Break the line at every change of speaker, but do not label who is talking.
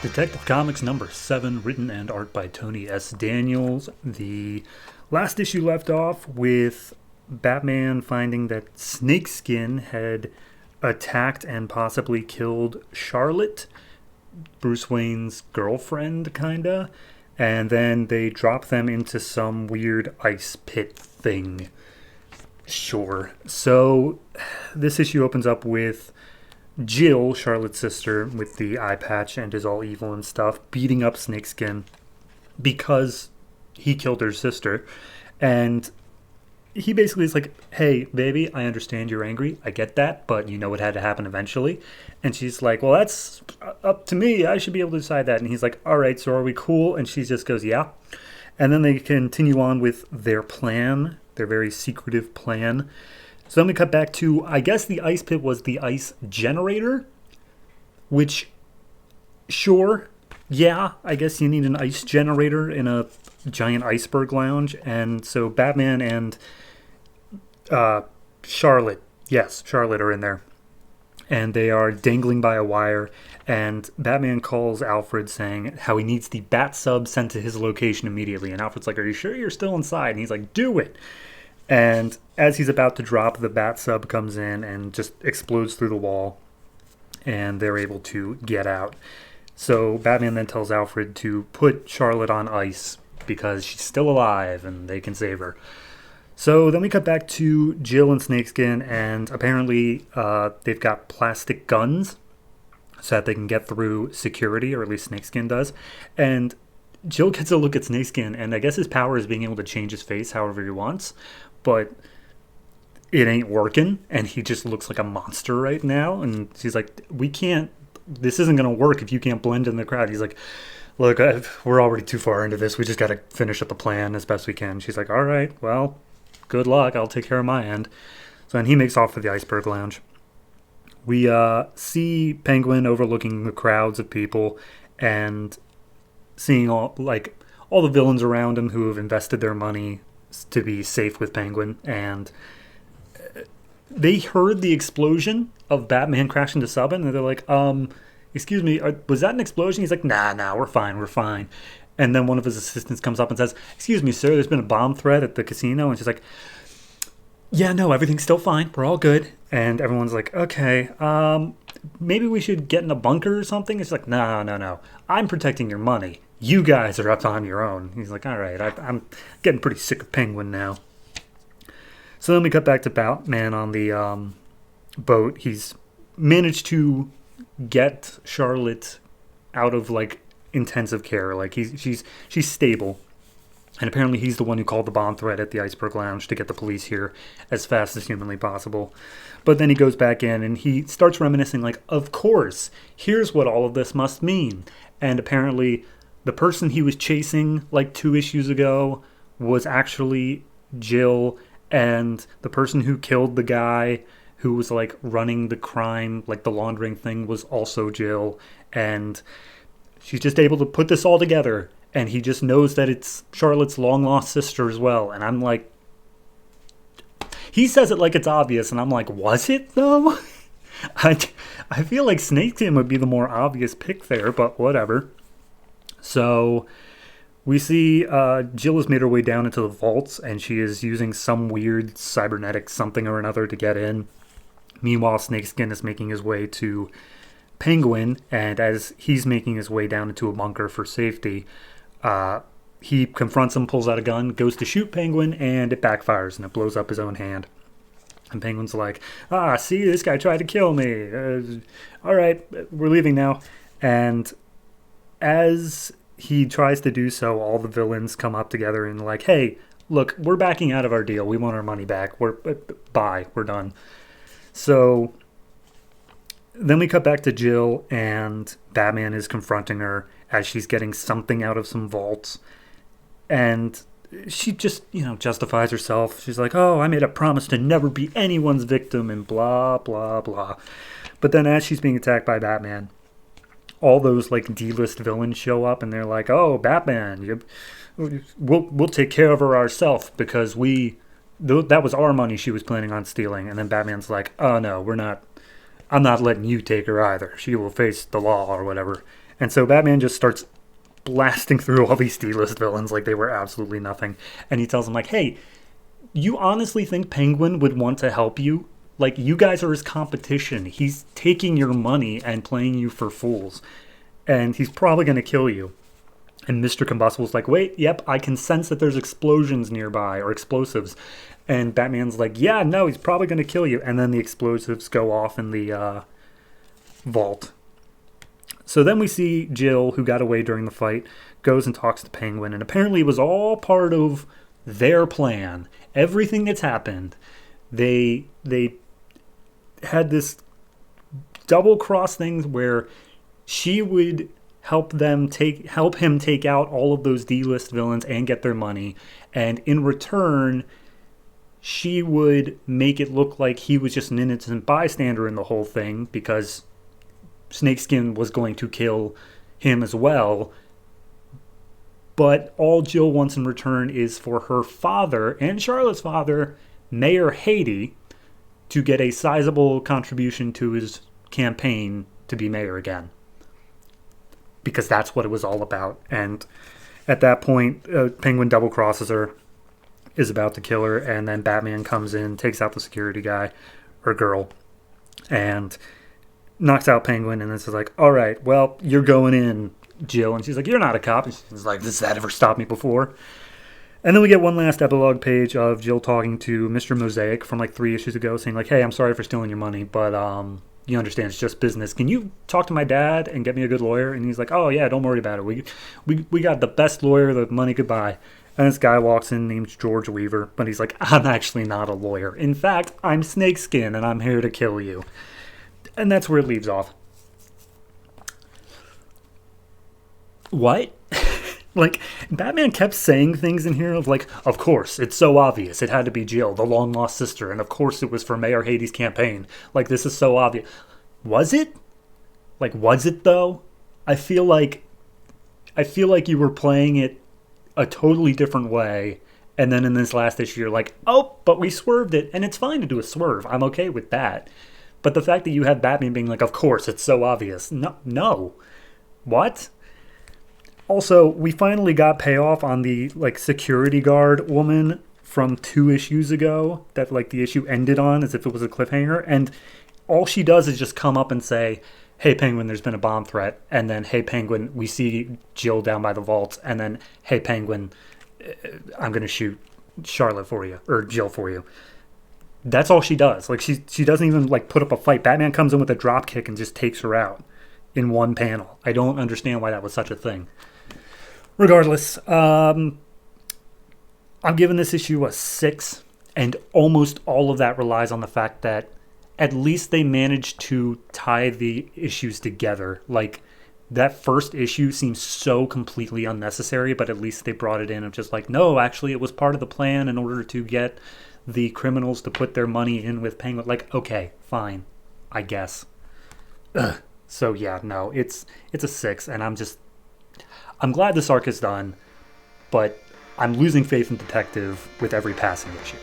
Detective Comics number 7, written and art by Tony S. Daniels. The last issue left off with Batman finding that Snakeskin had attacked and possibly killed Charlotte, Bruce Wayne's girlfriend, kinda. And then they drop them into some weird ice pit thing. Sure. So this issue opens up with Jill, Charlotte's sister, with the eye patch and is all evil and stuff, beating up Snakeskin because he killed her sister. And he basically is like, hey, baby, I understand you're angry. I get that, but you know it had to happen eventually. And she's like, well, that's up to me. I should be able to decide that. And he's like, all right, so are we cool? And she just goes, yeah. And then they continue on with their plan, their very secretive plan. So then we cut back to, I guess the ice pit was the ice generator, which, sure, yeah, I guess you need an ice generator in a giant iceberg lounge. And so Batman and Charlotte are in there. And they are dangling by a wire. And Batman calls Alfred saying how he needs the bat sub sent to his location immediately. And Alfred's like, are you sure you're still inside? And he's like, do it. And as he's about to drop, the bat sub comes in and just explodes through the wall. And they're able to get out. So Batman then tells Alfred to put Charlotte on ice because she's still alive and they can save her. So then we cut back to Jill and Snakeskin, and apparently they've got plastic guns so that they can get through security, or at least Snakeskin does. And Jill gets a look at Snakeskin, and I guess his power is being able to change his face however he wants, but it ain't working, and he just looks like a monster right now. And she's like, this isn't going to work if you can't blend in the crowd. He's like, look, we're already too far into this. We just got to finish up the plan as best we can. She's like, all right, well, good luck. I'll take care of my end. So then he makes off for the iceberg lounge. We see Penguin overlooking the crowds of people and seeing all the villains around him who have invested their money to be safe with Penguin. And they heard the explosion of Batman crashing into Subban, and they're like, excuse me, was that an explosion? He's like, nah, we're fine. And then one of his assistants comes up and says, excuse me, sir, there's been a bomb threat at the casino. And she's like, yeah, no, everything's still fine. We're all good. And everyone's like, okay, maybe we should get in a bunker or something. It's like, no. I'm protecting your money. You guys are up on your own. He's like, all right, I'm getting pretty sick of Penguin now. So then we cut back to Batman on the boat. He's managed to get Charlotte out of, intensive care. She's stable. And apparently he's the one who called the bomb threat at the Iceberg Lounge to get the police here as fast as humanly possible. But then he goes back in and he starts reminiscing, of course, here's what all of this must mean. And apparently the person he was chasing 2 issues ago was actually Jill, and the person who killed the guy who was running the crime, the laundering thing, was also Jill. And she's just able to put this all together. And he just knows that it's Charlotte's long-lost sister as well. And I'm like, he says it like it's obvious. And I'm like, was it, though? I feel like Snakeskin would be the more obvious pick there, but whatever. So we see Jill has made her way down into the vaults, and she is using some weird cybernetic something or another to get in. Meanwhile, Snakeskin is making his way to Penguin, and as he's making his way down into a bunker for safety, he confronts him, pulls out a gun, goes to shoot Penguin, and it backfires, and it blows up his own hand. And Penguin's like, see, this guy tried to kill me. All right, we're leaving now. And as he tries to do so, all the villains come up together and hey, look, we're backing out of our deal. We want our money back. Bye. We're done. So then we cut back to Jill, and Batman is confronting her as she's getting something out of some vaults. And she just, justifies herself. She's like, oh, I made a promise to never be anyone's victim, and blah, blah, blah. But then as she's being attacked by Batman, all those D-list villains show up, and they're like, oh, Batman, we'll take care of her ourselves because that was our money she was planning on stealing. And then Batman's like, oh, no, I'm not letting you take her either. She will face the law or whatever. And so Batman just starts blasting through all these D-list villains like they were absolutely nothing. And he tells them, like, hey, you honestly think Penguin would want to help you? Like, you guys are his competition. He's taking your money and playing you for fools. And he's probably going to kill you. And Mr. Combustible's like, wait, yep, I can sense that there's explosions nearby, or explosives. And Batman's like, yeah, no, he's probably going to kill you. And then the explosives go off in the vault. So then we see Jill, who got away during the fight, goes and talks to Penguin. And apparently it was all part of their plan. Everything that's happened, they had this double-cross thing where she would help him take out all of those D-list villains and get their money. And in return, she would make it look like he was just an innocent bystander in the whole thing because Snakeskin was going to kill him as well. But all Jill wants in return is for her father and Charlotte's father, Mayor Haiti, to get a sizable contribution to his campaign to be mayor again. Because that's what it was all about. And at that point, Penguin double crosses her, is about to kill her, and then Batman comes in, takes out the security guy, or girl, and knocks out Penguin, and then says like, all right, well, you're going in, Jill. And she's like, you're not a cop. And she's like, does that ever stop me before? And then we get one last epilogue page of Jill talking to Mr. Mosaic from like 3 issues ago, saying like, hey, I'm sorry for stealing your money, but you understand it's just business. Can you talk to my dad and get me a good lawyer? And he's like, oh yeah, don't worry about it. We got the best lawyer the money could buy. And this guy walks in named George Weaver, but he's like, I'm actually not a lawyer. In fact, I'm Snakeskin, and I'm here to kill you. And that's where it leaves off. What? Like, Batman kept saying things in here of like, of course, it's so obvious. It had to be Jill, the long-lost sister, and of course it was for Mayor Haiti's campaign. Like, this is so obvious. Was it? Like, was it, though? I feel like you were playing it a totally different way, and then in this last issue you're like, oh, but we swerved it, and it's fine to do a swerve. I'm okay with that. But the fact that you have Batman being like, of course, it's so obvious. No. What? Also, we finally got payoff on the like security guard woman from 2 issues ago that like the issue ended on as if it was a cliffhanger, and all she does is just come up and say, hey Penguin, there's been a bomb threat, and then hey Penguin, we see Jill down by the vaults, and then hey Penguin, I'm gonna shoot Charlotte for you, or Jill for you. That's all she does. Like she doesn't even like put up a fight. Batman comes in with a drop kick and just takes her out in one panel. I don't understand why that was such a thing. Regardless, I'm giving this issue a 6, and almost all of that relies on the fact that at least they managed to tie the issues together. Like, that first issue seems so completely unnecessary, but at least they brought it in of just like, no, actually it was part of the plan in order to get the criminals to put their money in with Penguin. Like, okay, fine, I guess. Ugh. So yeah, no, it's a 6, and I'm glad this arc is done, but I'm losing faith in Detective with every passing issue.